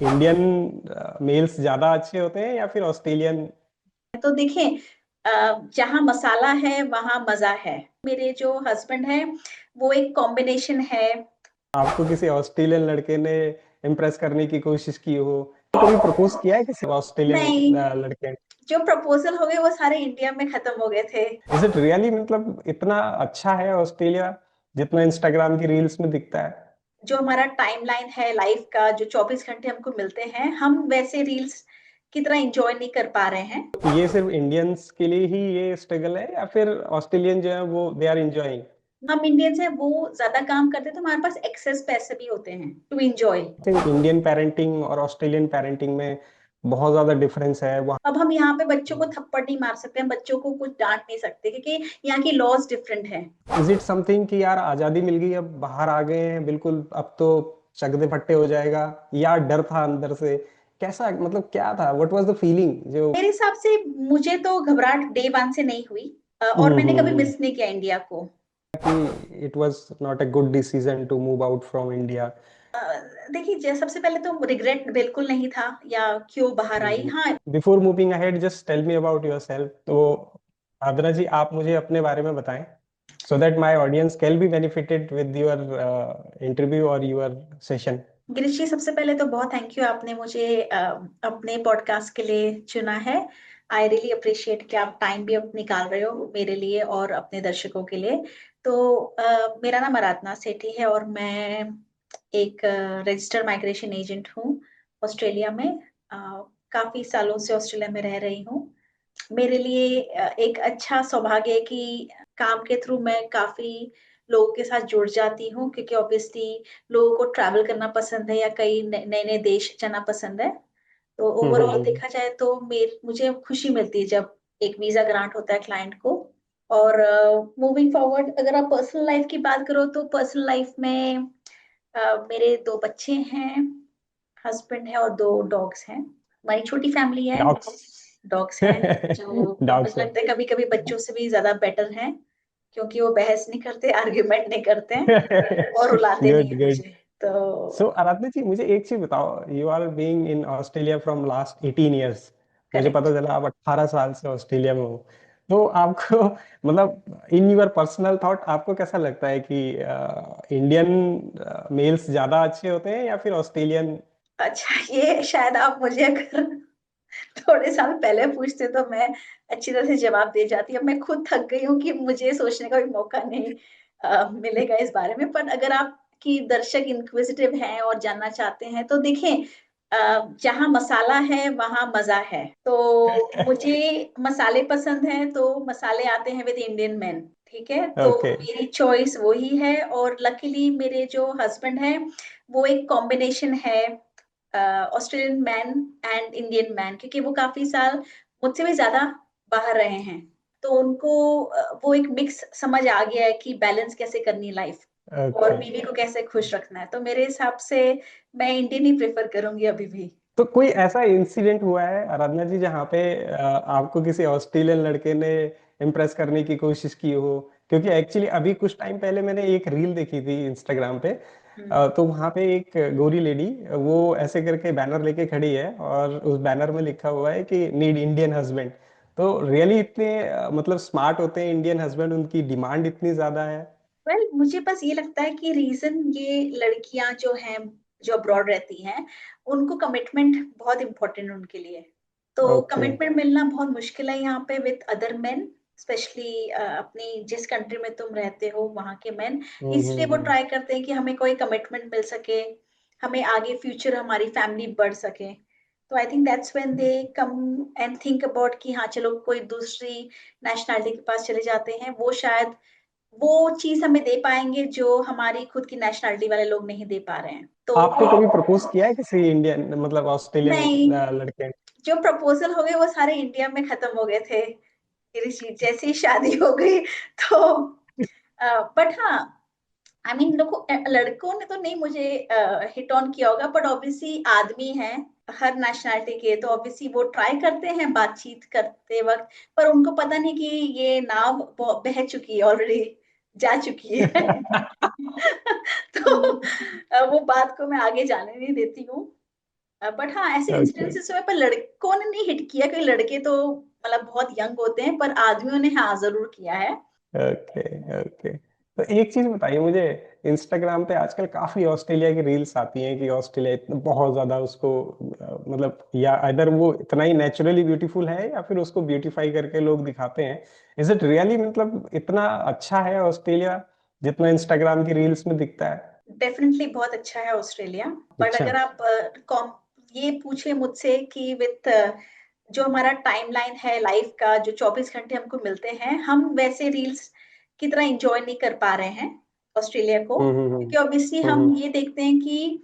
Indian mails ज्यादा अच्छे होते हैं या फिर ऑस्ट्रेलियन? तो देखें, जहाँ मसाला है वहां मजा है। मेरे जो हस्बैंड है वो एक कॉम्बिनेशन है। आपको किसी ऑस्ट्रेलियन लड़के ने इम्प्रेस करने की कोशिश की हो? कभी प्रपोज किया है किसी ऑस्ट्रेलियन नहीं, लड़के ने? जो प्रपोजल हो गए वो सारे इंडिया में खत्म हो गए थे। इज इट रियली, मतलब इतना अच्छा है ऑस्ट्रेलिया जितना इंस्टाग्राम की रील्स में दिखता है? जो हमारा टाइमलाइन है लाइफ का, जो 24 घंटे हमको मिलते हैं, हम वैसे रील्स की तरह एंजॉय नहीं कर पा रहे हैं। ये सिर्फ इंडियंस के लिए ही ये स्ट्रगल है या फिर ऑस्ट्रेलियन जो है वो दे आर एंजॉयिंग? हम इंडियंस हैं, वो ज्यादा काम करते हैं तो हमारे पास एक्सेस पैसे भी होते हैं to enjoy. I think Indian parenting और ऑस्ट्रेलियन पेरेंटिंग में बहुत ज्यादा डिफरेंस है वहाँ। अब हम यहाँ पे बच्चों को थप्पड़ नहीं मार सकते, हम बच्चों को कुछ डांट नहीं सकते क्योंकि यहाँ की लॉज डिफरेंट है। इज इट समथिंग कि यार आजादी मिल गई, अब बाहर आ गए हैं बिल्कुल, अब तो चकदे फट्टे हो जाएगा, या डर था अंदर से? कैसा, मतलब क्या था, व्हाट वाज द फीलिंग जो? मेरे हिसाब से मुझे तो घबराहट डे वन से नहीं हुई, और मैंने कभी हम्म। मिस नहीं किया इंडिया को। कि it was not a good decision to move out from India? Uh, देखिए, सबसे पहले तो रिग्रेट बिल्कुल नहीं था या क्यों बाहर आई। हाँ, before moving ahead just tell me about yourself. तो आदरा जी, आप मुझे अपने बारे में बताएं, so that my audience can be benefited with your interview or your session. Girish जी, सबसे पहले तो बहुत थैंक यू, आपने मुझे अपने पॉडकास्ट के लिए चुना है। आई रियली अप्रिशिएट कि आप टाइम भी अब निकाल रहे हो मेरे लिए और अपने दर्शकों के लिए। तो मेरा नाम आराधना सेठी है और मैं एक रजिस्टर्ड माइग्रेशन एजेंट हूँ ऑस्ट्रेलिया में। काफी सालों से ऑस्ट्रेलिया में रह रही हूँ। मेरे लिए एक अच्छा सौभाग्य है कि काम के थ्रू मैं काफी लोगों के साथ जुड़ जाती हूँ, क्योंकि ऑब्वियसली लोगों को ट्रैवल करना पसंद है या कई नए नए देश जाना पसंद है। तो ओवरऑल हम्म। देखा जाए तो मुझे खुशी मिलती है जब एक वीजा ग्रांट होता है क्लाइंट को। और मूविंग फॉरवर्ड, अगर आप पर्सनल लाइफ की बात करो तो पर्सनल लाइफ में मेरे दो बच्चे हैं, हस्बैंड है और दो डॉग्स हैं। हमारी छोटी फैमिली है। डॉग्स। डॉग्स हैं जो डॉग्स मुझे है। लगता है कभी कभी बच्चों से भी ज्यादा बेटर हैं, क्योंकि वो बहस नहीं करते, आर्ग्यूमेंट नहीं करते हैं और रुलाते नहीं गुड है गुड। मुझे। तो सो आराधना जी, मुझे एक चीज बताओ, you are being in Australia from last 18 years. मुझे करेक्ट। पता चला आप 18 साल से ऑस्ट्रेलिया में हो। तो आपको मतलब इन योर पर्सनल थॉट आपको कैसा लगता है कि इंडियन मेल्स ज्यादा अच्छे होते हैं या फिर ऑस्ट्रेलियन? अच्छा, ये शायद आप मुझे अगर थोड़े साल पहले पूछते तो मैं अच्छी तरह से जवाब दे जाती। अब मैं खुद थक गई हूँ कि मुझे सोचने का भी मौका नहीं मिलेगा इस बारे में। पर अगर आपकी दर्शक इंक्विजिटिव हैं और जानना चाहते हैं तो देखें, जहाँ मसाला है वहां मजा है। तो मुझे मसाले पसंद हैं तो मसाले आते हैं विद इंडियन मैन। ठीक है, तो ओके। मेरी चॉइस वही है। और लकीली मेरे जो हस्बैंड है वो एक कॉम्बिनेशन है, Australian man and Indian man, क्योंकि वो काफी साल मुझसे भी ज्यादा बाहर रहे हैं। तो उनको वो एक मिक्स समझ आ गया है कि बैलेंस कैसे करनी है लाइफ, और ओके। बीवी को कैसे खुश रखना है। तो मेरे हिसाब से मैं इंडियन ही प्रेफर करूंगी अभी भी। तो कोई ऐसा इंसिडेंट हुआ है आराधना जी जहाँ पे आपको किसी ऑस्ट्रेलियन लड़के ने इम्प्रेस करने की कोशिश की हो? क्योंकि एक्चुअली अभी कुछ टाइम पहले मैंने एक रील देखी थी इंस्टाग्राम पे। हम्म। तो वहाँ पे एक गोरी लेडी, वो ऐसे करके बैनर लेके खड़ी है और उस बैनर में लिखा हुआ है कि नीड इंडियन हस्बैंड। तो रियली इतने मतलब स्मार्ट होते हैं इंडियन हस्बैंड, उनकी डिमांड इतनी ज्यादा है? वेल, मुझे बस ये लगता है कि रीजन ये लड़कियां जो हैं, जो अब्रॉड रहती हैं, उनको कमिटमेंट बहुत इंपॉर्टेंट है उनके लिए। तो ओके। कमिटमेंट मिलना बहुत मुश्किल है यहाँ पे विद अदर मेन, स्पेशली अपनी जिस कंट्री में तुम रहते हो वहाँ के मेन। इसलिए वो हम्म। ट्राई करते हैं कि हमें कोई कमिटमेंट मिल सके, हमें आगे फ्यूचर हमारी फैमिली बढ़ सके। तो I think that's when they come and think about कि हाँ चलो कोई दूसरी नेशनैलिटी के पास चले जाते हैं, वो शायद वो चीज हमें दे पाएंगे जो हमारी खुद की नेशनैलिटी वाले लोग नहीं दे पा रहे हैं। तो आपको कभी प्रपोज किया है किसी इंडियन, मतलब ऑस्ट्रेलियन नहीं, लड़के ने? जो प्रपोजल हो गए वो सारे इंडिया में खत्म हो गए थे। जैसे ही शादी हो गई तो, बट हाँ, आई मीन देखो, लड़कों ने तो नहीं मुझे हिट ऑन किया होगा, बट ऑब्वियसली आदमी हैं हर नेशनैलिटी के, तो ऑब्वियसली वो ट्राई करते हैं बातचीत करते वक्त। पर उनको पता नहीं कि ये नाव बह चुकी है ऑलरेडी, जा चुकी है। तो वो बात को मैं आगे जाने नहीं देती हूँ। बट हाँ, ऐसे ओके इंसिडेंसेस हुए, पर लड़कों ने नहीं हिट किया, क्योंकि लड़के तो मतलब बहुत यंग होते हैं, पर आदमियों ने हाँ जरूर किया है। Okay okay. तो एक चीज बताइए मुझे, इंस्टाग्राम पे आजकल काफी ऑस्ट्रेलिया की रील्स आती हैं कि ऑस्ट्रेलिया इतना बहुत ज्यादा उसको मतलब, या अदर वो इतना ही नेचुरली ब्यूटीफुल है या फिर उसको ब्यूटीफाई करके लोग दिखाते हैं। इज इट रियली मतलब इतना अच्छा है ऑस्ट्रेलिया जितना इंस्टाग्राम की रील्स में दिखता है? डेफिनेटली बहुत अच्छा है ऑस्ट्रेलिया। बट अच्छा। अगर आप ये पूछे मुझसे कि विथ जो हमारा टाइमलाइन है लाइफ का, जो 24 घंटे हमको मिलते हैं, हम वैसे रील्स की तरह एंजॉय नहीं कर पा रहे हैं ऑस्ट्रेलिया को। क्योंकि ऑब्वियसली हम हम्म। ये देखते हैं कि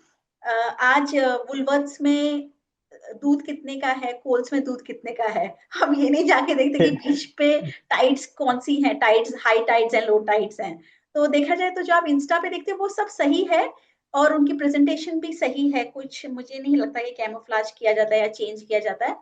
आज वुलवर्थ्स में दूध कितने का है, कोल्स में दूध कितने का है। हम ये नहीं जाके देखते कि बीच पे टाइड्स कौन सी हैं, टाइड्स हाई टाइड्स हैं, लो टाइड्स हैं। तो देखा जाए तो जो आप इंस्टा पे देखते हो वो सब सही है, और उनकी प्रेजेंटेशन भी सही है, कुछ मुझे नहीं लगता कि कैमोफ्लाज किया जाता है या चेंज किया जाता है।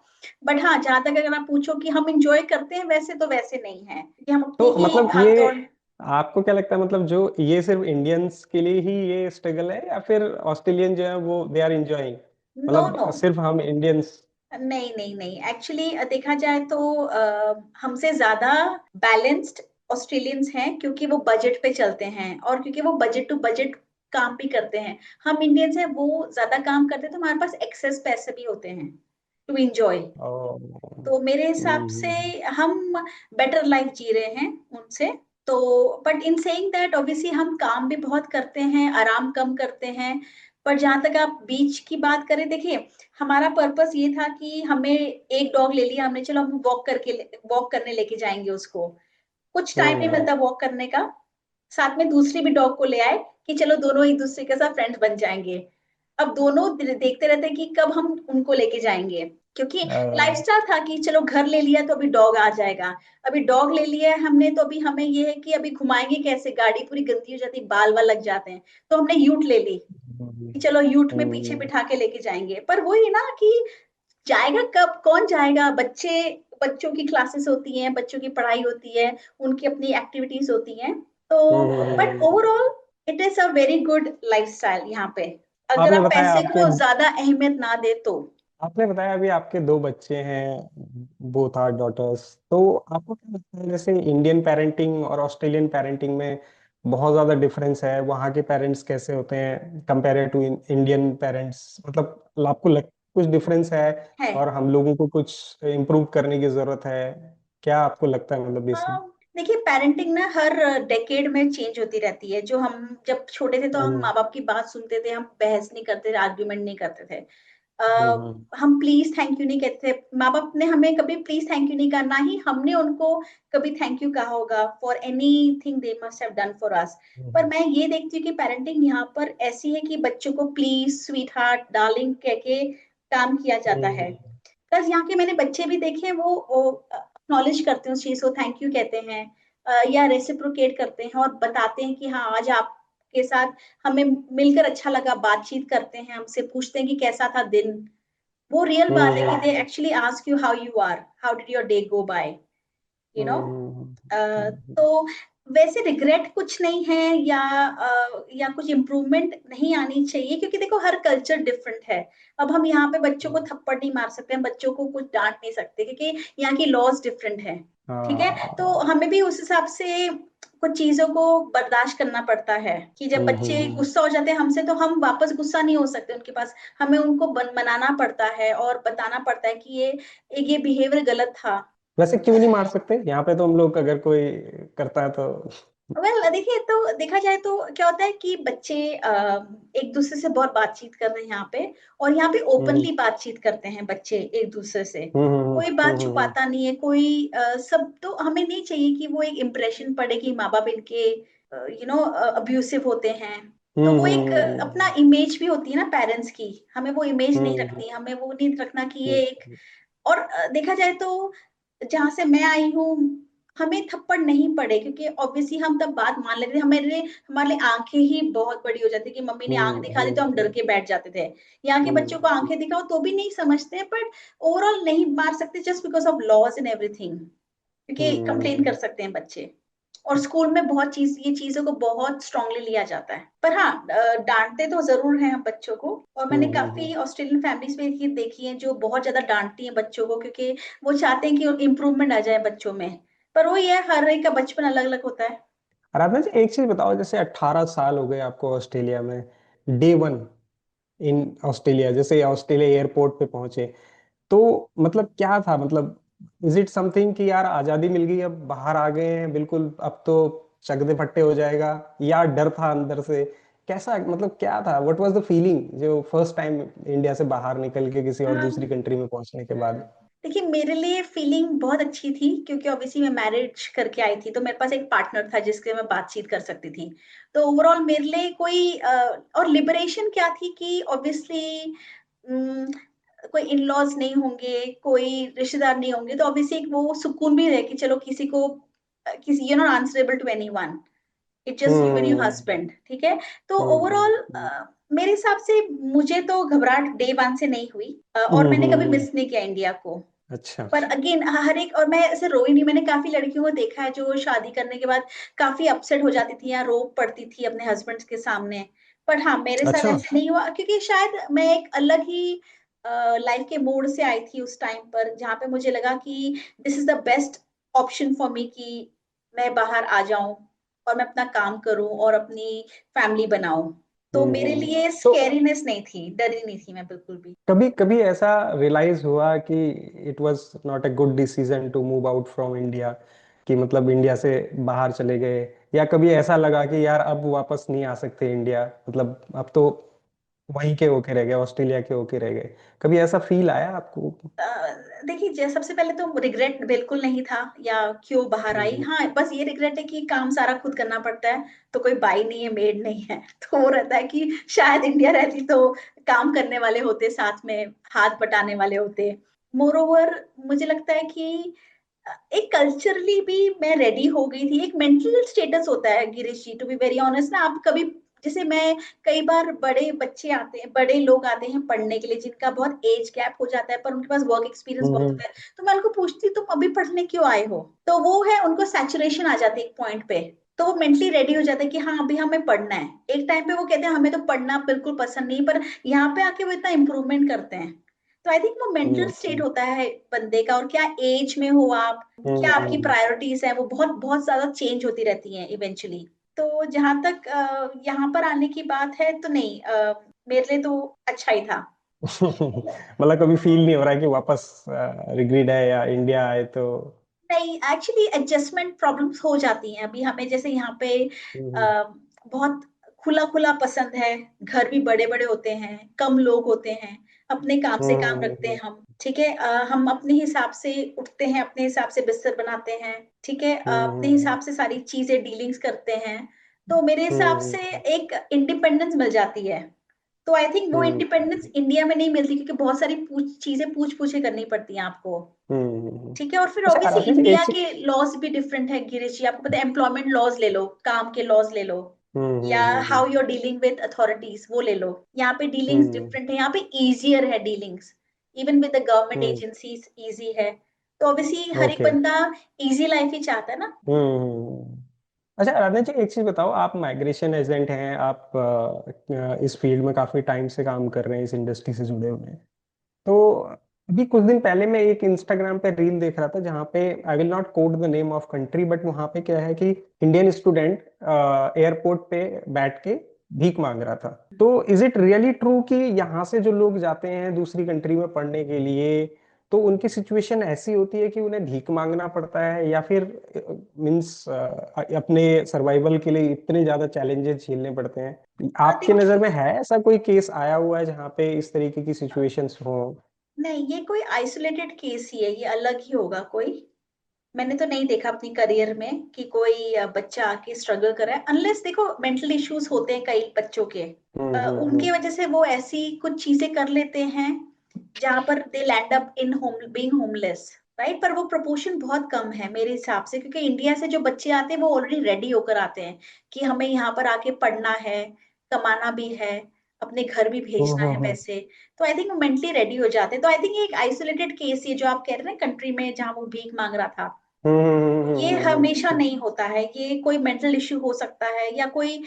बट हाँ, जहां तक अगर आप पूछो कि हम इंजॉय करते हैं, वैसे तो वैसे नहीं है, क्योंकि हम अपनी तो ही मतलब भाग ये दौड़। आपको क्या लगता है, मतलब जो ये सिर्फ इंडियंस के लिए ही ये स्ट्रगल है या फिर ऑस्ट्रेलियन जो है वो they are enjoying, no no, मतलब सिर्फ हम इंडियंस? नहीं नहीं नहीं, एक्चुअली देखा जाए तो हमसे ज्यादा बैलेंस्ड ऑस्ट्रेलियंस हैं, क्योंकि वो बजट पे चलते हैं, और क्योंकि वो बजट टू बजट काम भी करते हैं। हम इंडियंस हैं, वो ज्यादा काम करते हैं, तो हमारे पास एक्सेस पैसे भी होते हैं टू इंजॉय। ओ। तो मेरे हिसाब से हम्म। हम बेटर लाइफ जी रहे हैं उनसे। तो but in saying that obviously हम काम भी बहुत करते हैं, आराम कम करते हैं। पर जहां तक आप बीच की बात करें, देखिए हमारा पर्पस ये था कि हमें एक डॉग ले लिया हमने, चलो हम वॉक करने लेके जाएंगे उसको। कुछ टाइम नहीं हम्म। मिलता वॉक करने का, साथ में दूसरी भी डॉग को ले आए कि चलो दोनों एक दूसरे के साथ फ्रेंड्स बन जाएंगे। अब दोनों देखते रहते हैं कि कब हम उनको लेके जाएंगे, क्योंकि लाइफस्टाइल था कि चलो घर ले लिया तो अभी डॉग आ जाएगा। अभी डॉग ले लिया है हमने, तो अभी हमें ये है कि अभी घुमाएंगे कैसे, गाड़ी पूरी गंदी हो जाती, बाल वाल लग जाते हैं। तो हमने यूट ले ली कि चलो यूट में पीछे बिठा के लेके जाएंगे। पर वही ना कि जाएगा कब, कौन जाएगा, बच्चों की क्लासेस होती हैं, बच्चों की पढ़ाई होती है, उनकी अपनी एक्टिविटीज होती हैं। तो but overall it is a very good lifestyle यहाँ पे, अगर आपने आप बताया पैसे आपके को ज्यादा अहमियत ना दे तो। आपने बताया अभी आपके दो बच्चे हैं, बोथ आर डॉटर्स। तो आपको क्या लगता है, जैसे इंडियन पेरेंटिंग और ऑस्ट्रेलियन पेरेंटिंग में बहुत ज्यादा डिफरेंस है? वहाँ के पेरेंट्स कैसे होते हैं कंपेयर टू इंडियन पेरेंट्स? मतलब आपको कुछ डिफरेंस है है और हम लोगों को कुछ इम्प्रूव करने की जरूरत है? क्या आपको लगता है, मतलब बेसिक? देखिए पेरेंटिंग ना हर डेकेड में चेंज होती रहती है। जो हम जब छोटे थे तो हम हम्म माँ बाप की बात सुनते थे, हम बहस नहीं करते थे, आर्ग्यूमेंट नहीं करते थे। हम्म हम प्लीज थैंक यू नहीं कहते थे, माँ बाप ने हमें कभी प्लीज थैंक यू नहीं कहा, ना ही हमने उनको कभी थैंक यू कहा होगा for any thing they must have done for us. पर हम्म मैं ये देखती हूँ कि पेरेंटिंग यहाँ पर ऐसी है कि बच्चों को प्लीज, स्वीट हार्ट, डार्लिंग कह के काम किया जाता है। हम्म प्लस यहाँ के मैंने बच्चे भी देखे हैं, वो एक्नॉलेज करते हैं उस चीज को, थैंक यू कहते हैं, या रेसिप्रोकेट करते हैं और बताते हैं कि हाँ आज आपके साथ हमें मिलकर अच्छा लगा, बातचीत करते हैं, हमसे पूछते हैं कि कैसा था दिन। वो रियल बात है कि they hmm actually ask you how you are, how did your day go by, you know. Hmm. तो वैसे रिग्रेट कुछ नहीं है, या कुछ इम्प्रूवमेंट नहीं आनी चाहिए, क्योंकि देखो हर कल्चर डिफरेंट है। अब हम यहाँ पे बच्चों को थप्पड़ नहीं मार सकते, हम बच्चों को कुछ डांट नहीं सकते, क्योंकि यहाँ की लॉज डिफरेंट है। ठीक है, तो हाँ। हमें भी उस हिसाब से कुछ चीजों को बर्दाश्त करना पड़ता है कि जब बच्चे हम्म। गुस्सा हो जाते हैं हमसे, तो हम वापस गुस्सा नहीं हो सकते उनके पास। हमें उनको मनाना पड़ता है और बताना पड़ता है कि ये बिहेवियर गलत था। वैसे क्यों नहीं मार सकते? यहाँ पे तो हम लोग अगर कोई करता है तो। वेल देखिए, तो देखा जाए तो क्या होता है कि बच्चे एक दूसरे से बहुत बातचीत कर रहे हैं यहाँ पे, और यहाँ पे हम्म ओपनली बातचीत करते हैं बच्चे एक दूसरे से। हम्म कोई बात छुपाता नहीं है, कोई सब। तो हमें नहीं चाहिए कि वो एक इम्प्रेशन पड़े कि माँ बाप इनके अब्यूसिव होते हैं। तो वो एक अपना इमेज भी होती है ना पेरेंट्स की, हमें वो इमेज नहीं हम्म रखनी, हमें वो नहीं रखना कि ये एक। हम्म और देखा जाए तो जहां से मैं आई हूँ, हमें थप्पड़ नहीं पड़े, क्योंकि ऑब्वियसली हम तब बात मान लेते थे। हमारे लिए आंखें ही बहुत बड़ी हो जाती कि मम्मी ने आंख दिखा दी तो हम डर के बैठ जाते थे। यहाँ के बच्चों को आंखें दिखाओ तो भी नहीं समझते, बट ओवरऑल नहीं मार सकते just because of laws and everything, क्योंकि कंप्लेन कर हम्म। सकते हैं बच्चे। और स्कूल में बहुत ये चीजों को बहुत स्ट्रांगली लिया जाता है। पर हाँ, डांटते तो जरूर हैं हम बच्चों को। और मैंने हम्म। काफी ऑस्ट्रेलियन फैमिलीज में ये देखी है जो बहुत ज्यादा डांटती हैं बच्चों को, क्योंकि वो चाहते हैं कि इम्प्रूवमेंट आ जाए बच्चों में। पर वही है, हर एक का बचपन अलग अलग होता है। आराधना जी, एक चीज बताओ, जैसे 18 साल हो गए आपको ऑस्ट्रेलिया में, डे वन इन ऑस्ट्रेलिया, जैसे ऑस्ट्रेलिया एयरपोर्ट पे पहुंचे, तो मतलब क्या था, मतलब इज इट समथिंग कि यार आजादी मिल गई, अब बाहर आ गए हैं बिल्कुल, अब तो चकदे फट्टे हो जाएगा, या डर था अंदर से? कैसा, मतलब क्या था, व्हाट वाज द फीलिंग जो फर्स्ट टाइम इंडिया से बाहर निकल के किसी और दूसरी कंट्री में पहुंचने के बाद? देखिए, मेरे लिए फीलिंग बहुत अच्छी थी, क्योंकि ऑब्वियसली मैं मैरिज करके आई थी, तो मेरे पास एक पार्टनर था जिसके मैं बातचीत कर सकती थी। तो ओवरऑल मेरे लिए कोई और लिबरेशन क्या थी कि ऑब्वियसली कोई इन लॉज नहीं होंगे, कोई रिश्तेदार नहीं होंगे, तो ऑब्वियसली एक वो सुकून भी है कि चलो किसी को किसी, you not answerable to anyone, it just you and your hmm. Husband, ठीक है। तो ओवरऑल हम्म। मेरे हिसाब से मुझे तो घबराहट डे वन से नहीं हुई, और मैंने कभी मिस नहीं किया इंडिया को। अच्छा। पर अगेन हर एक, और मैं ऐसे रोई नहीं, मैंने काफी लड़कियों को देखा है जो शादी करने के बाद काफी अपसेट हो जाती थी या रो पड़ती थी अपने हस्बैंड के सामने। पर हाँ, मेरे साथ अच्छा। ऐसे नहीं हुआ, क्योंकि शायद मैं एक अलग ही लाइफ के मोड से आई थी उस टाइम पर, जहाँ पे मुझे लगा कि this is the best option for me, कि मैं बाहर आ जाऊं और मैं अपना काम करूं और अपनी फैमिली बनाऊं। तो मेरे लिए तो स्कैरीनेस नहीं थी, डरी नहीं थी मैं बिल्कुल भी। कभी कभी ऐसा रियलाइज हुआ कि it was not a good decision to move out from India, कि मतलब इंडिया से बाहर चले गए, या कभी ऐसा लगा कि यार अब वापस नहीं आ सकते इंडिया, मतलब अब तो वहीं के होके रह गए, ऑस्ट्रेलिया के होके रह गए, कभी ऐसा फील आया आपको? अ, देखिए, सबसे पहले तो रिग्रेट बिल्कुल नहीं था या क्यों बाहर आई। हम्म। हाँ, बस ये रिग्रेट है कि काम सारा खुद करना पड़ता है, तो कोई बाई नहीं है, मेड नहीं है। तो वो रहता है कि शायद इंडिया रहती तो काम करने वाले होते, साथ में हाथ बटाने वाले होते। मोर ओवर, मुझे लगता है कि एक कल्चरली भी मैं रेडी हो गई थी। एक मेंटल स्टेटस होता है गिरीश जी, टू बी वेरी ऑनेस्ट ना, आप कभी, जैसे मैं, कई बार बड़े बच्चे आते हैं, बड़े लोग आते हैं पढ़ने के लिए जिनका बहुत एज गैप हो जाता है, पर उनके पास वर्क एक्सपीरियंस बहुत हम्म। होता है, तो मैं उनको पूछती हूँ तुम अभी पढ़ने क्यों आए हो, तो वो है, उनको सैचुरेशन आ जाती है एक पॉइंट पे। तो वो मेंटली रेडी हो जाता है कि हाँ, अभी हमें पढ़ना है। एक टाइम पे वो कहते हैं हमें तो पढ़ना बिल्कुल पसंद नहीं, पर यहाँ पे आके वो इतना इम्प्रूवमेंट करते हैं। तो आई थिंक वो मेंटल स्टेट हम्म। होता है बंदे का, और क्या एज में हो आप, क्या आपकी हम्म। प्रायोरिटीज है, वो बहुत बहुत ज्यादा चेंज होती रहती हैं इवेंचुअली। तो जहां तक यहाँ पर आने की बात है, तो नहीं, मेरे लिए तो अच्छा ही था। मतलब कभी फील नहीं हो रहा है कि वापस रिग्रेट है या इंडिया आए तो? नहीं, एक्चुअली एडजस्टमेंट प्रॉब्लम्स हो जाती हैं। अभी हमें जैसे यहाँ पे हम्म। अ, बहुत खुला खुला पसंद है, घर भी बड़े बड़े होते हैं, कम लोग होते हैं, अपने काम से काम रखते हैं हम, ठीक है। हम अपने हिसाब से उठते हैं, अपने हिसाब से बिस्तर बनाते हैं, ठीक है, अपने हम्म। हिसाब से सारी चीजें डीलिंग्स करते हैं। तो मेरे हिसाब हम्म। से एक इंडिपेंडेंस मिल जाती है। तो आई थिंक वो हम्म। इंडिपेंडेंस इंडिया में नहीं मिलती, क्योंकि बहुत सारी चीजें पूछ पूछे करनी पड़ती हैं आपको, हम्म। ठीक है। और फिर अच्छा ऑब्वियसली आराधना जी, एक इंडिया चीज। के लॉज भी डिफरेंट है गिरीश जी, आपको पता है, एम्प्लॉयमेंट लॉज ले लो, काम के लॉज ले लो, हम्म। या hmm. How you are dealing with authorities वो ले लो। यहाँ पे डीलिंग्स हम्म। डिफरेंट है, यहाँ पे इजियर है dealings, even with the government hmm. Agencies easy है। तो ऑब्वियसली हर एक ओके। बंदा इजी लाइफ ही चाहता है ना। हम्म। अच्छा आराधना जी, एक चीज बताओ, आप माइग्रेशन एजेंट हैं, आप इस फील्ड में काफी टाइम से काम कर रहे हैं, इस इंडस्ट्री से जुड़े हुए हैं, तो अभी कुछ दिन पहले मैं एक इंस्टाग्राम पे रील देख रहा था जहाँ पे, I will not quote the name of country, but वहाँ पे क्या है कि इंडियन स्टूडेंट एयरपोर्ट पे बैठ के भीख मांग रहा था। तो इज इट रियली ट्रू कि यहाँ से जो लोग जाते हैं दूसरी कंट्री में पढ़ने के लिए, तो उनकी सिचुएशन ऐसी होती है कि उन्हें भीख मांगना पड़ता है, या फिर मीन्स अपने सर्वाइवल के लिए इतने ज्यादा चैलेंजेस झेलने पड़ते हैं? आपके नजर देखिए, में है ऐसा कोई केस आया हुआ है जहाँ पे इस तरीके की सिचुएशंस हो? नहीं, ये कोई आइसोलेटेड केस ही है, ये अलग ही होगा कोई। मैंने तो नहीं देखा अपनी करियर में कि कोई बच्चा आके स्ट्रगल कर रहा है, अनलेस देखो मेंटल इश्यूज होते हैं कई बच्चों के, हम्म। उनकी वजह से वो ऐसी कुछ चीजें कर लेते हैं जहां पर they land up in home, being homeless, right. पर वो प्रोपोर्शन बहुत कम है मेरे हिसाब से, क्योंकि इंडिया से जो बच्चे आते हैं वो ऑलरेडी रेडी होकर आते हैं कि हमें यहाँ पर आके पढ़ना है, कमाना भी है, अपने घर भी भेजना है हम्म। पैसे। तो आई थिंक वो मेंटली रेडी हो जाते हैं। तो आई थिंक ये एक आइसोलेटेड केस है जो आप कह रहे हैं कंट्री में जहां वो भीख मांग रहा था। ये हमेशा नहीं होता है, ये कोई मेंटल इश्यू हो सकता है या कोई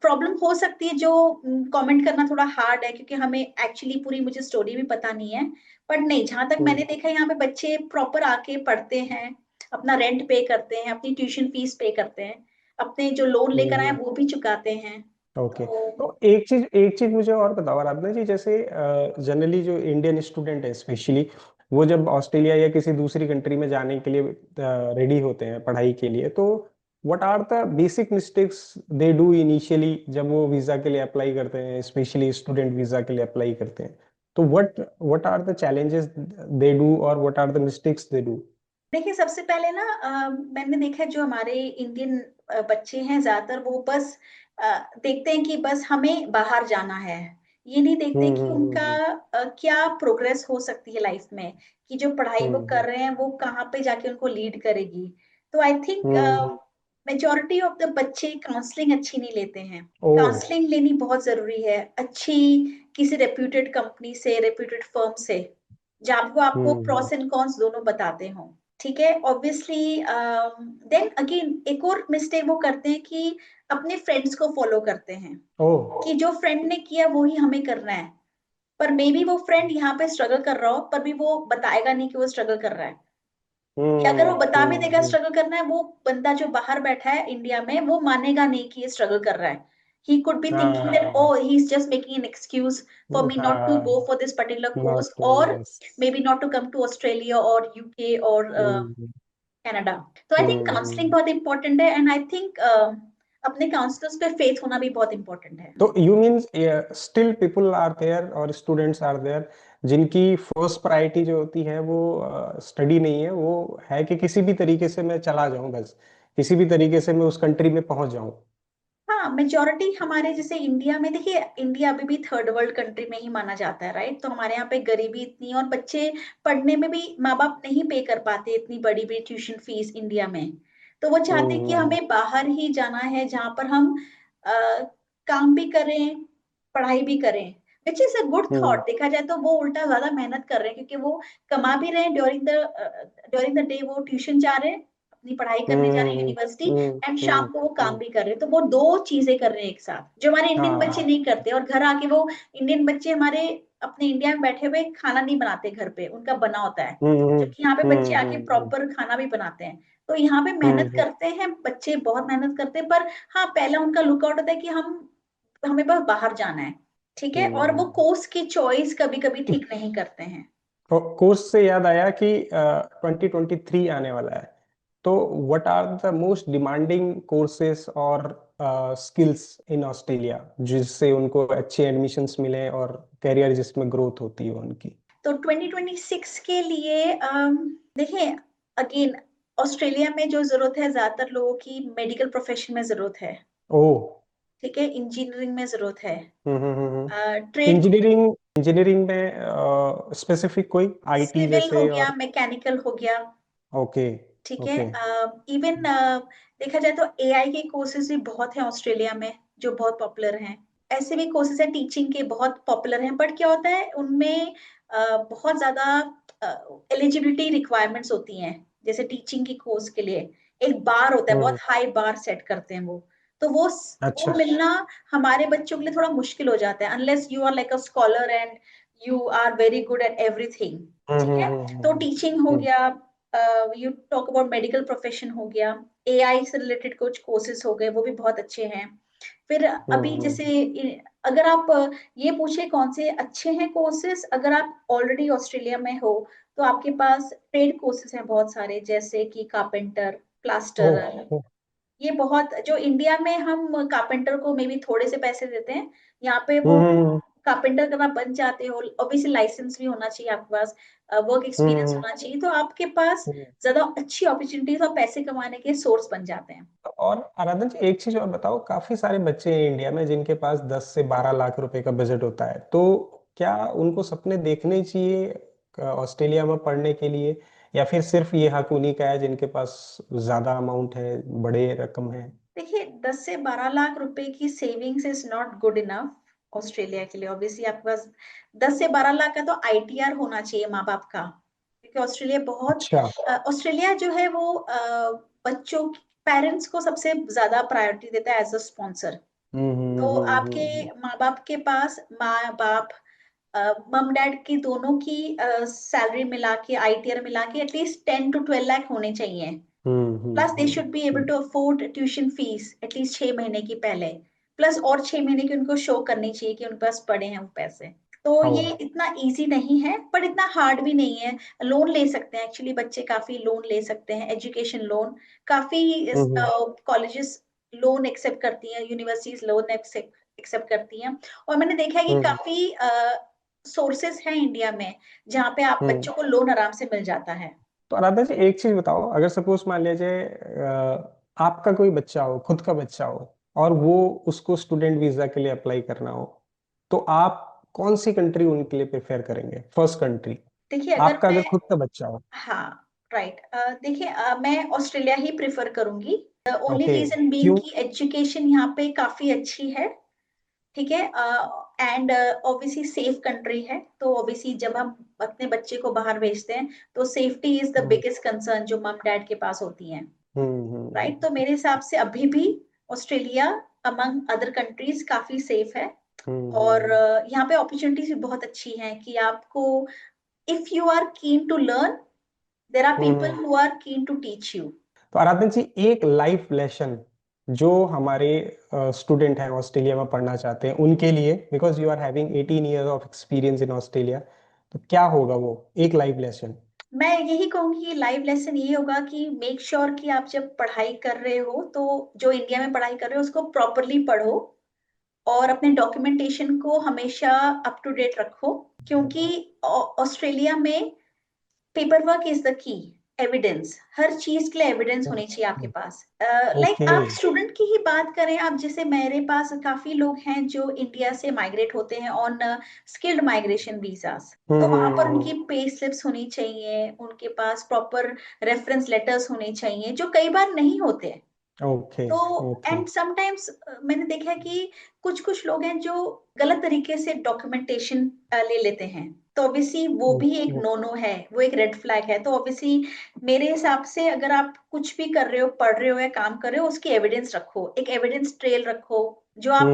प्रॉब्लम हो सकती है, जो कमेंट करना थोड़ा हार्ड है क्योंकि हमें एक्चुअली पूरी मुझे स्टोरी भी पता नहीं है। बट नहीं, जहां तक मैंने देखा है यहाँ पे बच्चे प्रॉपर आके पढ़ते हैं, अपना रेंट पे करते हैं, अपनी ट्यूशन फीस पे करते हैं, अपने जो लोन लेकर आए हम्म। वो भी चुकाते हैं। ओके। तो तो एक चीज मुझे और बताओ आराधना जी, जैसे जनरली जो इंडियन स्टूडेंट है स्पेशली, वो जब ऑस्ट्रेलिया या किसी दूसरी कंट्री में जाने के लिए रेडी होते हैं पढ़ाई के लिए, तो what are the basic mistakes they do initially जब वो वीजा के लिए अप्लाई करते हैं, स्पेशली स्टूडेंट वीजा के लिए अप्लाई करते हैं? तो what are the challenges they do और what are the mistakes they do? देखिए, सबसे पहले ना मैंने देखा है जो हमारे इंडियन बच्चे हैं ज्यादातर, वो बस देखते हैं कि बस हमें बाहर जाना है। ये नहीं देखते कि उनका हम्म। क्या प्रोग्रेस हो सकती है लाइफ में, कि जो पढ़ाई वो हम्म। कर रहे हैं वो कहाँ पे जाके उनको लीड करेगी। तो I think hmm. Majority of the बच्चे काउंसलिंग अच्छी नहीं लेते हैं। ओ। काउंसलिंग लेनी बहुत जरूरी है, अच्छी किसी रेप्यूटेड कंपनी से, रेप्यूटेड फर्म से, जहाँ पे वो आपको हम्म। प्रॉस एंड कॉन्स दोनों बताते हो। ठीक है, ऑब्वियसली। देन अगेन एक और मिस्टेक वो करते हैं कि अपने फ्रेंड्स को फॉलो करते हैं, ओ। कि जो फ्रेंड ने किया वो ही हमें करना है। पर मे बी वो फ्रेंड यहाँ पे स्ट्रगल कर रहा हो, पर भी वो बताएगा नहीं कि वो स्ट्रगल कर रहा है। या अगर वो बता भी देगा हम्म। स्ट्रगल करना है, वो बंदा जो बाहर बैठा है इंडिया में वो मानेगा नहीं कि ये स्ट्रगल कर रहा है। He could be thinking that oh हाँ। He is just making an excuse for me not to go हाँ। For this particular course, not और yes. Maybe not to come to Australia और UK और hmm. Canada. तो I think counselling हम्म। बहुत important है, and I think अपने counsellors पे faith होना भी बहुत इंपॉर्टेंट है। तो you means still people are there और स्टूडेंट्स आर देयर जिनकी फर्स्ट प्रायोरिटी जो होती है वो स्टडी नहीं है, वो है कि किसी भी तरीके से मैं चला जाऊं, बस किसी भी तरीके से मैं उस कंट्री में पहुंच जाऊं। हाँ, मेजोरिटी हमारे जैसे इंडिया में, देखिए इंडिया अभी भी थर्ड वर्ल्ड कंट्री में ही माना जाता है, राइट? तो हमारे यहाँ पे गरीबी इतनी है और बच्चे पढ़ने में भी माँ बाप नहीं पे कर पाते इतनी बड़ी बड़ी ट्यूशन फीस इंडिया में। तो वो चाहते हैं कि हम्म। हमें बाहर ही जाना है जहाँ पर हम काम भी करें, पढ़ाई भी करें। Which is a good hmm. Thought, देखा जाए तो वो उल्टा ज्यादा मेहनत कर रहे हैं, क्योंकि वो कमा भी रहे हैं ड्यूरिंग द डे, वो ट्यूशन जा रहे हैं, अपनी पढ़ाई करने जा रहे हैं हम्म। University, hmm. एंड शाम हम्म। को वो काम हम्म। भी कर रहे हैं। तो वो दो चीजें कर रहे हैं एक साथ, जो हमारे इंडियन बच्चे हाँ। नहीं करते। और घर आके वो इंडियन बच्चे हमारे अपने इंडिया में बैठे हुए खाना नहीं बनाते घर पे, उनका बना होता है। हम्म। हम्म। जबकि यहाँ पे बच्चे आके हम्म। प्रॉपर खाना भी बनाते हैं। तो यहाँ पे मेहनत हम्म। करते हैं बच्चे, बहुत मेहनत करते हैं, पर हाँ, पहला उनका लुकआउट होता है कि हमें बस बाहर जाना है। ठीक है, और वो हम्म। कोर्स की चॉइस कभी कभी ठीक नहीं करते हैं। कोर्स से याद आया कि 2023 आने वाला है, तो what are the most demanding courses और स्किल्स इन ऑस्ट्रेलिया जिससे उनको अच्छे एडमिशन्स मिले और करियर जिसमें ग्रोथ होती है उनकी? तो 2026 के लिए देखिए, अगेन ऑस्ट्रेलिया में जो जरूरत है ज्यादातर लोगों की, मेडिकल प्रोफेशन में जरूरत है। ओ। ठीक है, इंजीनियरिंग में जरूरत है, हम्म। ट्रेड, इंजीनियरिंग इंजीनियरिंग में स्पेसिफिक कोई आईटी सिविल हो जैसे गया, और? मैकेनिकल हो गया। ओके। ठीक है, ओके। इवन देखा जाए तो एआई के कोर्सेज भी बहुत हैं ऑस्ट्रेलिया में, जो बहुत पॉपुलर हैं। ऐसे भी कोर्सेज हैं टीचिंग के, बहुत पॉपुलर हैं, बट क्या होता है उनमें बहुत ज्यादा एलिजिबिलिटी रिक्वायरमेंट्स होती हैं। जैसे टीचिंग की कोर्स के लिए एक बार होता है, बहुत हम्म। हाई बार सेट करते हैं वो। तो वो अच्छा। मिलना हमारे बच्चों के लिए थोड़ा मुश्किल हो जाता है, unless you are like a scholar and you are very good at everything. ठीक है, तो टीचिंग हो हम्म। गया, you talk about medical profession हो गया, एआई से रिलेटेड कुछ कोर्सेज हो गए, वो भी बहुत अच्छे हैं। फिर अभी हम्म। जैसे अगर आप ये पूछे कौन से अच्छे हैं कोर्सेज, अगर आप ऑलरेडी ऑस्ट्रेलिया में हो तो आपके पास ट्रेड कोर्सेज हैं बहुत सारे, जैसे कि कारपेंटर, ओह। प्लास्टर। ये बहुत, जो इंडिया में हम कारपेंटर को मे बी थोड़े से पैसे देते हैं, यहाँ पे वो हम्म। कारपेंटर करना बन जाते हो। ऑब्वियसली लाइसेंस भी होना चाहिए आपके पास, वर्क एक्सपीरियंस हम्म। होना चाहिए, तो आपके पास हम्म। ज्यादा अच्छी अपॉर्चुनिटीज और पैसे कमाने के सोर्स बन जाते हैं। और आराधन जी, एक चीज और बताओ, काफी सारे बच्चे हैं इंडिया में जिनके पास 10 से 12 लाख रुपए का बजट होता है, तो क्या उनको सपने देखने चाहिए ऑस्ट्रेलिया में पढ़ने के लिए, या फिर सिर्फ ये हक उन्हीं का है जिनके पास ज्यादा अमाउंट है, बड़े रकम है? देखिए, 10 से 12 लाख रुपए की savings is not good enough Australia के लिए। ऑब्वियसली आपके पास 10 से 12 लाख का तो आईटीआर होना चाहिए माँ बाप का, क्योंकि ऑस्ट्रेलिया बहुत, अच्छा। ऑस्ट्रेलिया जो है वो बच्चों, पेरेंट्स को सबसे ज्यादा प्रायोरिटी देता है एज अ स्पॉन्सर। तो आपके हम्म। माँ बाप के पास, माँ बाप, मम डैड की दोनों की सैलरी मिला के, आईटीआर मिला के एटलीस्ट 10 to 12 लाख होने चाहिए। Plus they should be able hmm. To afford tuition fees at least 6 महीने की पहले, प्लस और 6 महीने की उनको शो करनी चाहिए कि उनके पास पड़े हैं वो पैसे। तो ओ। ये इतना इजी नहीं है, पर इतना हार्ड भी नहीं है। लोन ले सकते हैं एक्चुअली, बच्चे काफी लोन ले सकते हैं, एजुकेशन लोन। काफी हम्म कॉलेजेस लोन एक्सेप्ट करती हैं, यूनिवर्सिटीज लोन एक्सेप्ट करती हैं। और मैंने देखा है कि हम्म काफी सोर्सेस हैं इंडिया में जहाँ पे आप हम्म। बच्चों को लोन आराम से मिल जाता है। तो आराधना जी एक चीज बताओ, अगर सपोज मान लीजिए आपका कोई बच्चा हो, खुद का बच्चा हो, और वो उसको स्टूडेंट वीजा के लिए अप्लाई करना हो, तो आप कौन सी कंट्री उनके लिए प्रेफर करेंगे, फर्स्ट कंट्री? देखिए अगर आपका मैं, अगर खुद का बच्चा हो। हाँ राइट, देखिए मैं ऑस्ट्रेलिया ही प्रेफर करूंगी। Only okay. रीजन बीइंग क्यों? कि एजुकेशन यहाँ पे काफी अच्छी है, ठीक है, एंड ऑब्वियसली सेफ कंट्री है। तो ऑब्वियसली जब हम अपने बच्चे को बाहर भेजते हैं तो safety is the hmm biggest concern जो मम डैड के पास होती है। राइट, तो हम्म मेरे हिसाब से अभी भी ऑस्ट्रेलिया अमंग अदर कंट्रीज काफी सेफ है। और हम्म। यहाँ पे अपॉर्चुनिटीज भी बहुत अच्छी हैं कि आपको, if you are keen to learn, there are hmm. People who are keen to teach you. तो आराधना जी एक लाइफ लेसन जो हमारे स्टूडेंट हैं ऑस्ट्रेलिया में पढ़ना चाहते हैं उनके लिए, because you are having 18 years of experience in Australia, तो क्या होगा वो एक लाइफ लेसन? मैं यही कहूंगी, लाइव लेसन ये होगा कि मेक श्योर कि आप जब पढ़ाई कर रहे हो तो जो इंडिया में पढ़ाई कर रहे हो उसको प्रॉपरली पढ़ो, और अपने डॉक्यूमेंटेशन को हमेशा अप टू डेट रखो। क्योंकि ऑस्ट्रेलिया में paper work is the key, evidence, हर चीज के लिए एविडेंस होनी चाहिए आपके पास। Like okay. आप स्टूडेंट की ही बात करें, आप जैसे मेरे पास काफी लोग हैं जो इंडिया से माइग्रेट होते हैं ऑन स्किल्ड माइग्रेशन वीजास। तो वहां पर उनकी पे स्लिप्स होनी चाहिए, उनके पास प्रॉपर रेफरेंस लेटर्स होने चाहिए जो कई बार नहीं होते। ओके तो ओके। एंड समटाइम्स मैंने देखा है कि कुछ कुछ लोग हैं जो गलत तरीके से डॉक्यूमेंटेशन ले लेते हैं। तो ऑब्वियसली वो भी एक नो नो है, वो एक रेड फ्लैग है। तो ऑब्वियसली मेरे हिसाब से अगर आप कुछ भी कर रहे हो, पढ़ रहे हो या काम कर रहे हो, उसकी एविडेंस रखो, एक एविडेंस ट्रेल रखो जो आप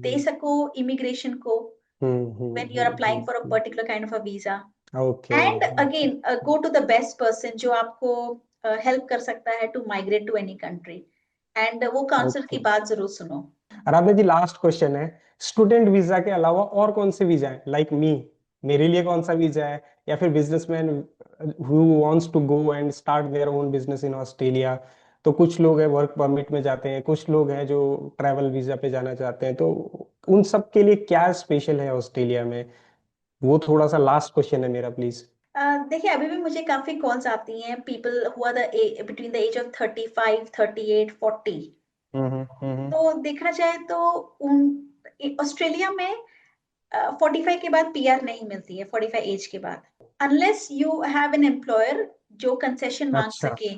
दे सको इमिग्रेशन को when you are applying for a particular kind of a visa. Okay And okay again, go to the best person जो आपको हेल्प कर सकता है to migrate to any country, and वो काउंसलर की ओके। बात जरूर सुनो। आराधना जी लास्ट क्वेश्चन है, स्टूडेंट वीजा के अलावा और कौन से वीजा है, लाइक मी, मेरे लिए कौन सा वीजा है, या फिर businessman who wants to go and start their own business in Australia? तो कुछ लोग हैं वर्क परमिट में जाते हैं, कुछ लोग हैं जो ट्रैवल वीजा पे जाना चाहते हैं, तो उन सब के लिए क्या स्पेशल है ऑस्ट्रेलिया में? वो थोड़ा सा लास्ट क्वेश्चन है मेरा, प्लीज। देखिए अभी भी मुझे काफी कॉल्स आती हैं, people who are the between the age of 35, 38, 40। हम्म। तो देखा जाए तो उन ऑस्ट्रेलिया में 45 के बाद पीआर नहीं मिलती है, 45 एज के बाद, unless you have an employer जो कंसेशन मांग अच्छा। सके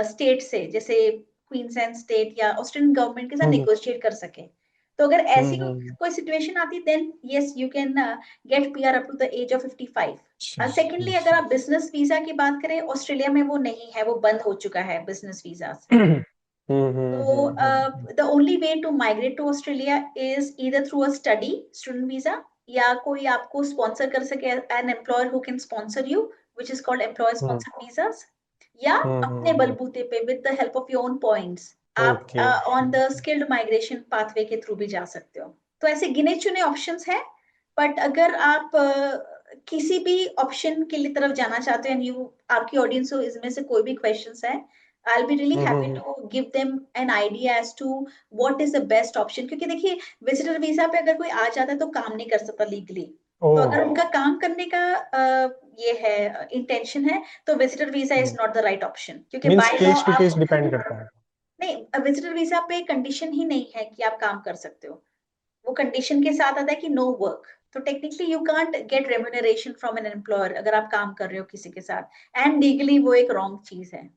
स्टेट से, जैसे क्वींसलैंड स्टेट या ऑस्ट्रेलियन गवर्नमेंट के साथ हम्म नेगोशिएट कर सके। तो अगर ऐसी हम्म। कोई सिचुएशन आती then yes you can get PR up to the age of 55। अच्छा सेकेंडली अगर अच्छा। आप बिजनेस वीजा की बात करें, ऑस्ट्रेलिया में वो नहीं है, वो बंद हो चुका है business visa. So the only way to migrate to Australia is either through a study student visa, या कोई आपको sponsor कर सके, an employer who can sponsor you, which is called employer sponsored visas, या अपने बलबूते पे with the help of your own points आप okay. on the skilled migration pathway के थ्रू भी जा सकते हो। तो ऐसे गिने चुने ऑप्शंस हैं, बट अगर आप किसी भी ऑप्शन के लिए तरफ जाना चाहते हैं, यू आपकी ऑडियंस हो इसमें से कोई भी क्वेश्चंस है, I'll be really happy to give them an idea as to what is the best option। क्योंकि देखिए विजिटर वीजा पे अगर कोई आ जाता है तो काम नहीं कर सकता लीगली। ओ। तो अगर उनका काम करने का ये है इंटेंशन है, तो visitor visa is not the right option, क्योंकि means by law case to case आप डिपेंड करता है। नहीं, विजिटर वीजा पे कंडीशन ही नहीं है कि आप काम कर सकते हो। वो कंडीशन के साथ आता है कि नो वर्क। तो technically you can't get remuneration from an employer अगर आप काम कर रहे हो किसी के साथ, एंड लीगली वो एक रॉन्ग चीज है,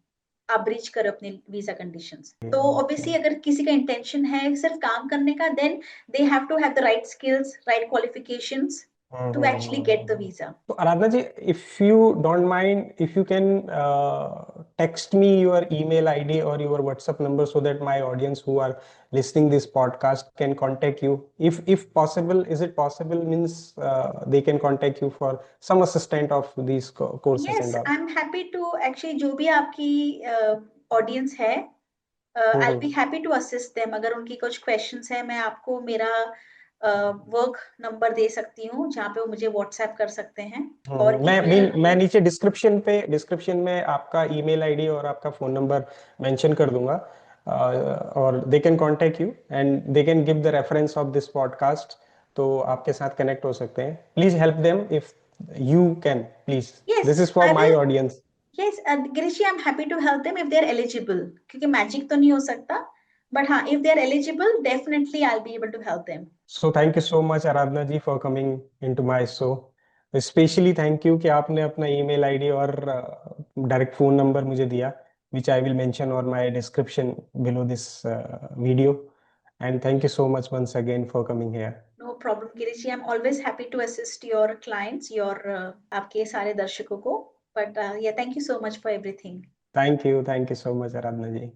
आप ब्रीच करो अपने वीजा कंडीशंस। तो ओके। ऑब्वियसली अगर किसी का इंटेंशन है सिर्फ काम करने का, then they have to have the right skills, right qualifications, to actually get the visa. तो आराधना जी, if you don't mind, if you can text me your email ID or your WhatsApp number so that my audience who are listening this podcast can contact you. If possible, is it possible? Means they can contact you for some assistant of these courses Yes, and all. I'm happy to actually जो भी आपकी audience है, I'll be hmm happy to assist them. अगर उनकी कुछ questions है, मैं आपको मेरा वर्क नंबर दे सकती हूँ जहाँ पे वो मुझे व्हाट्सएप कर सकते हैं, और ईमेल। मैं नीचे डिस्क्रिप्शन में आपका ईमेल आईडी और आपका फोन नंबर मेंशन कर दूंगा, और they can contact you and they can give the reference of this podcast, तो आपके साथ कनेक्ट हो सकते हैं. Please help them if you can, please. Yes this is for I my will. Audience. Yes Girish ji, I am happy to help them if they are eligible, क्योंकि magic तो नहीं हो सकता, बट हाँ, if they are eligible definitely I will be able to help them. So thank you so much Aradhana ji for coming into my show. Specially thank you कि आपने अपना email ID और डायरेक्ट फोन नंबर मुझे दिया, which I will mention on my description below this video. And thank you so much once again for coming here. No problem Girish ji, I am always happy to assist your clients, your आपके सारे दर्शकों को, but yeah thank you so much for everything. Thank you so much, Aradhana ji.